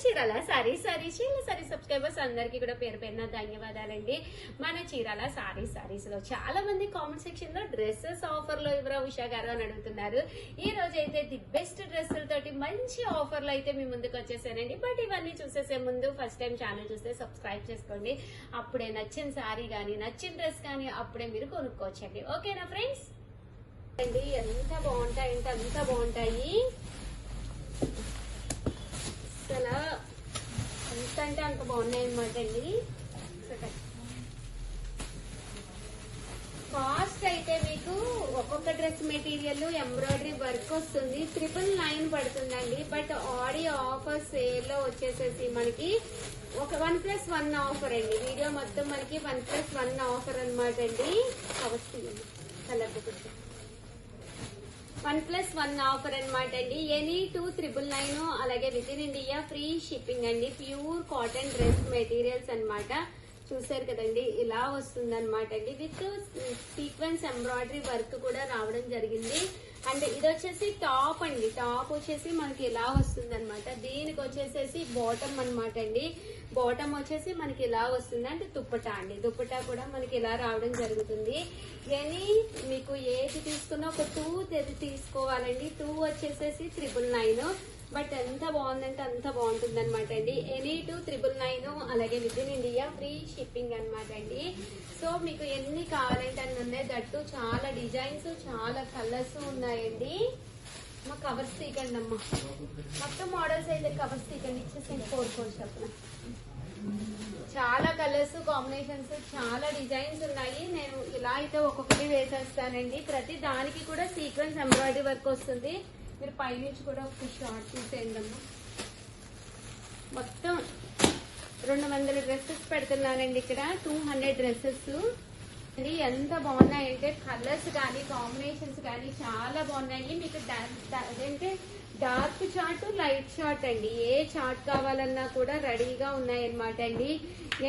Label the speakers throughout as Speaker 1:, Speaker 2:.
Speaker 1: Chirala saris subscribers అందరికీ కూడా పేరు పేరున ధన్యవాదాలండి. మన చీరాల సారీస్ లో చాలా మంది కామెంట్ సెక్షన్ లో డ్రెస్సెస్ ఆఫర్ లో ఇవ్వరా ఉషా గారు అని అడుగుతున్నారు. ఈ రోజు అయితే ది బెస్ట్ డ్రెస్సులతోటి మంచి ఆఫర్ లో అయితే మీ ముందుకు వచ్చేసానండి. బట్ ఇవన్నీ చూసేసే ముందు ఫస్ట్ టైం ఛానల్ చూస్తే సబ్స్క్రైబ్ చేసుకోండి. అప్పుడే నచ్చిన సారీ గానీ నచ్చిన డ్రెస్ కానీ అప్పుడే మీరు కొనుక్కోవచ్చండి. ఓకేనా ఫ్రెండ్స్? అండి ఎంత బాగుంటాయి అంటే అంత బాగుంటాయి. అసలు ఎంత అంటే అంత బాగున్నాయి అనమాట అండి. కాస్ట్ అయితే మీకు ఒక్కొక్క డ్రెస్ మెటీరియల్ ఎంబ్రాయిడరీ వర్క్ వస్తుంది 999 పడుతుందండి. బట్ ఆడియో ఆఫర్ సేల్ లో వచ్చేసేసి మనకి ఒక 1+1 ఆఫర్ అండి. వీడియో మొత్తం మనకి 1+1 ఆఫర్ అనమాట అండి. వస్తుంది కలర్ 1+1 ఆఫర్ అనమాట అండి. ఎనీ 2,999 అలాగే with in India free shipping అండి. ప్యూర్ కాటన్ డ్రెస్ మెటీరియల్స్ అనమాట. చూసారు కదండి, ఇలా వస్తుంది అనమాట అండి. విత్ సీక్వెన్స్ ఎంబ్రాయిడరీ వర్క్ కూడా రావడం జరిగింది. అండ్ ఇది వచ్చేసి టాప్ అండి. టాప్ వచ్చేసి మనకి ఇలా వస్తుంది అనమాట. దీనికి వచ్చేసేసి బాటమ్ అనమాట అండి. బాటమ్ వచ్చేసి మనకి ఇలా వస్తుంది. అంటే దుప్పటా అండి. దుప్పటా కూడా మనకి ఇలా రావడం జరుగుతుంది. ఎనీ మీకు ఏది తీసుకున్నా ఒక 2 తీసుకోవాలండి. 2 వచ్చేసేసి 999. బట్ ఎంత బాగుందంటే అంత బాగుంటుంది అనమాట అండి. ఎనీ 2,999 అలాగే with in India free shipping అనమాట అండి. సో మీకు ఎన్ని కావాలంటే అన్ని ఉన్నాయి. దట్టు చాలా డిజైన్స్ చాలా కలర్స్ ఉన్నాయండి. మా కవర్స్ తీకండి అమ్మా. మొత్తం మోడల్స్ అయితే కవర్స్ తీకండి. ఇచ్చేసి కోరుకోవచ్చు చెప్పిన చాలా కలర్స్ కాంబినేషన్స్ చాలా డిజైన్స్ ఉన్నాయి. నేను ఇలా అయితే ఒక్కొక్కటి వేసేస్తానండి. ప్రతి దానికి కూడా సీక్వెన్స్ ఎంబ్రాయిడరీ వర్క్ వస్తుంది. మీరు పైనుంచి కూడా ఒక షార్ట్ చూసేయండమ్మా. మొత్తం 200 డ్రెస్సెస్ పెడుతున్నానండి ఇక్కడ. 200 డ్రెస్సెస్ అండి. ఎంత బాగున్నాయంటే కలర్స్ కానీ కాంబినేషన్స్ కానీ చాలా బాగున్నాయి. మీకు అదేంటే డార్క్ చార్ట్ లైట్ చార్ట్ అండి. ఏ చార్ట్ కావాలన్నా కూడా రెడీగా ఉన్నాయన్నమాట అండి.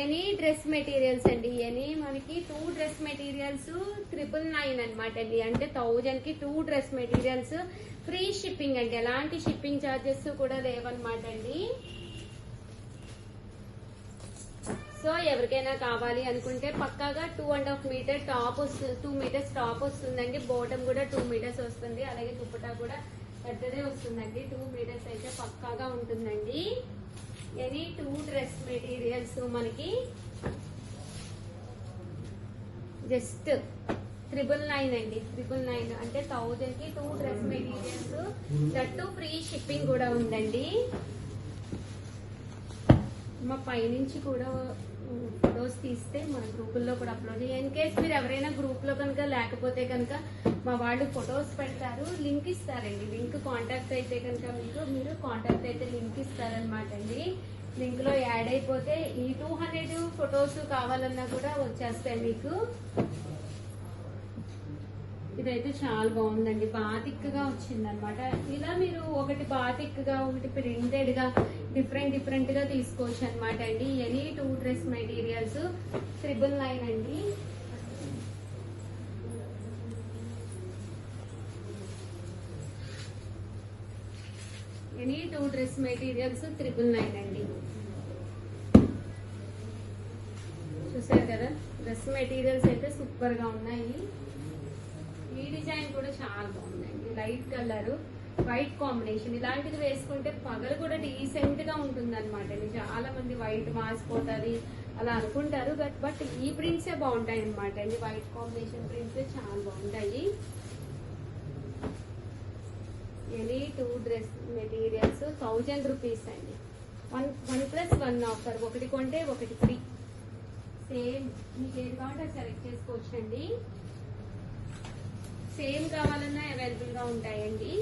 Speaker 1: ఎనీ డ్రెస్ మెటీరియల్స్ అండి. ఎనీ మనకి 2 డ్రెస్ మెటీరియల్స్ 999 అనమాట అండి. అంటే 1000 కి 2 డ్రెస్ మెటీరియల్స్ ఫ్రీ షిప్పింగ్ అండి. ఎలాంటి షిప్పింగ్ ఛార్జెస్ కూడా లేవన్నమాట అండి. సో ఎవరికైనా కావాలి అనుకుంటే పక్కాగా 2.5 మీటర్ టాప్ వస్తుంది. 2 మీటర్స్ టాప్ వస్తుందండి. బాటమ్ కూడా 2 మీటర్స్ వస్తుంది. అలాగే దుప్పటా కూడా పెద్దదే వస్తుందండి. 2 మీటర్స్ అయితే పక్కాగా ఉంటుందండి. ఎనీ 2 డ్రెస్ మెటీరియల్స్ మనకి జస్ట్ 999 అండి. 999 అంటే 1000 కి 2 dress materials that free shipping కూడా ఉందండి. మా పైనుంచి కూడా ఫొటోస్ తీస్తే మన గ్రూపుల్లో కూడా అప్లోడ్ చేయాలి. ఇన్ కేస్ మీరు ఎవరైనా గ్రూప్ లో కనుక లేకపోతే కనుక మా వాళ్ళు ఫొటోస్ పెడతారు, లింక్ ఇస్తారండి. లింక్ కాంటాక్ట్ అయితే కనుక మీరు కాంటాక్ట్ అయితే లింక్ ఇస్తారనమాట అండి. లింక్ లో యాడ్ అయిపోతే ఈ 200 ఫొటోస్ కావాలన్నా కూడా వచ్చేస్తాయి మీకు. ఇదైతే చాలా బాగుందండి. బాతిక్గా వచ్చింది అనమాట. ఇలా మీరు ఒకటి బాతిక్గా ఒకటి ప్రింటెడ్ గా డిఫరెంట్ గా తీసుకోవచ్చు అనమాట అండి. ఎనీ 2 డ్రెస్ మెటీరియల్స్ 999 అండి. ఎనీ 2 డ్రెస్ మెటీరియల్స్ 999 అండి. చూసారు కదా, డ్రెస్ మెటీరియల్స్ అయితే సూపర్ గా ఉన్నాయి. ఈ డిజైన్ కూడా చాలా బాగుందండి. Light colour white combination. ఇలాంటిది వేసుకుంటే పగలు కూడా డీసెంట్ గా ఉంటుంది అనమాట అండి. చాలా మంది వైట్ మాసిపోతుంది అలా అనుకుంటారు. బట్ ఈ ప్రింట్సే బాగుంటాయి అనమాట అండి. వైట్ కాంబినేషన్ ప్రింట్సే చాలా బాగుంటాయి. ఎనీ 2 డ్రెస్ మెటీరియల్స్ 1000 రూపీస్ అండి. 1+1 ఆఫర్. ఒకటి కొంటే ఒకటి ఫ్రీ. సేమ్ మీకు ఏది కావాలంటే సెలెక్ట్ చేసుకోవచ్చు అండి. సేమ్ కావాలన్నా అవైలబుల్ గా ఉంటాయండి.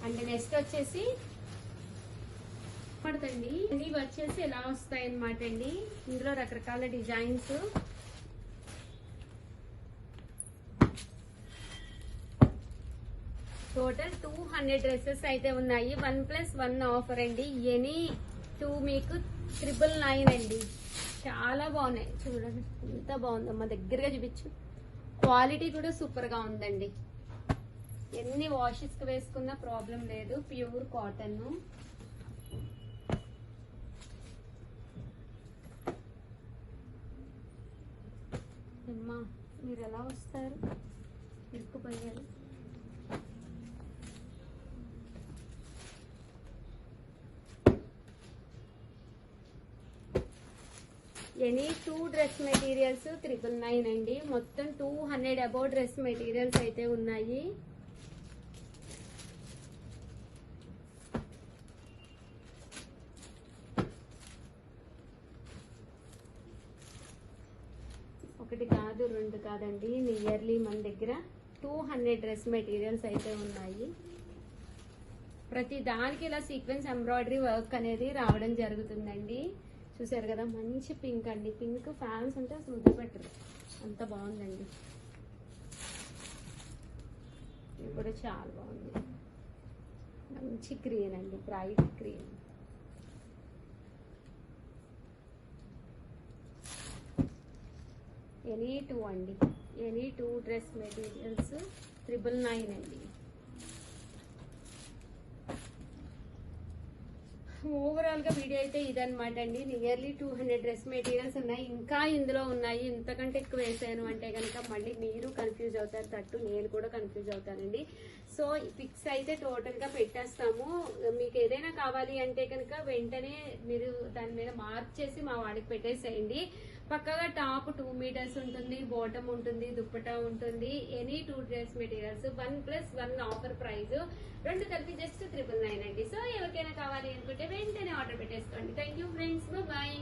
Speaker 1: అండ్ నెక్స్ట్ వచ్చేసి పడుతుంది. ఇవి వచ్చేసి ఎలా వస్తాయి అన్నమాట అండి. ఇందులో రకరకాల డిజైన్స్. టోటల్ 200 డ్రెస్సెస్ అయితే ఉన్నాయి. 1+1 ఆఫర్ అండి. ఎనీ 2 మీకు 999 అండి. చాలా బాగున్నాయి చూడండి. ఎంత బాగుందమ్మా, దగ్గరగా చూపించు. క్వాలిటీ కూడా సూపర్ గా ఉందండి. ఎన్ని వాషెస్ కి వేసుకున్నా ప్రాబ్లం లేదు. Pure cotton. అమ్మా మీరు ఎలా వస్తారు? ఇరుక్కుపోయారు. ఎనీ 2 డ్రెస్ మెటీరియల్స్ 999 అండి. మొత్తం 200 అబౌవ్ డ్రెస్ మెటీరియల్స్ అయితే ఉన్నాయి. ఒకటి కాదు, రెండు కాదండి, నియర్లీ మన దగ్గర 200 డ్రెస్ మెటీరియల్స్ అయితే ఉన్నాయి. ప్రతి దానికి ఇలా సీక్వెన్స్ ఎంబ్రాయిడరీ వర్క్ అనేది రావడం జరుగుతుందండి. చూసారు కదా, మంచి పింక్ అండి. పింక్ ఫ్యాన్స్ ఉంటే అసలు వదిలిపెట్టరు, అంత బాగుందండి. ఇది కూడా చాలా బాగుంది. మంచి గ్రీన్ అండి, బ్రైట్ గ్రీన్. ఎనీ 2 అండి, ఎనీ 2 డ్రెస్ మెటీరియల్స్ 999 అండి. ఓవరాల్ గా వీడియో అయితే ఇదనమాట అండి. నియర్లీ 200 డ్రెస్ మెటీరియల్స్ ఉన్నాయి. ఇంకా ఇందులో ఉన్నాయి. ఇంతకంటే ఎక్కువ వేసాను అంటే కనుక మళ్ళీ మీరు కన్ఫ్యూజ్ అవుతారు, తట్టు నేను కూడా కన్ఫ్యూజ్ అవుతానండి. సో పిక్స్ అయితే టోటల్ గా పెట్టేస్తాము. మీకు ఏదైనా కావాలి అంటే కనుక వెంటనే మీరు దాని మీద మార్క్ చేసి మా వాడికి పెట్టేసేయండి. పక్కగా టాప్ 2 మీటర్స్ ఉంటుంది, బాటమ్ ఉంటుంది, దుప్పటా ఉంటుంది. Any 2 dress materials 1+1 offer price, రెండు కలిపి జస్ట్ 999 అండి. సో ఎవరికైనా కావాలి అనుకుంటే వెంటనే ఆర్డర్ పెట్టేసుకోండి. Thank you friends, bye.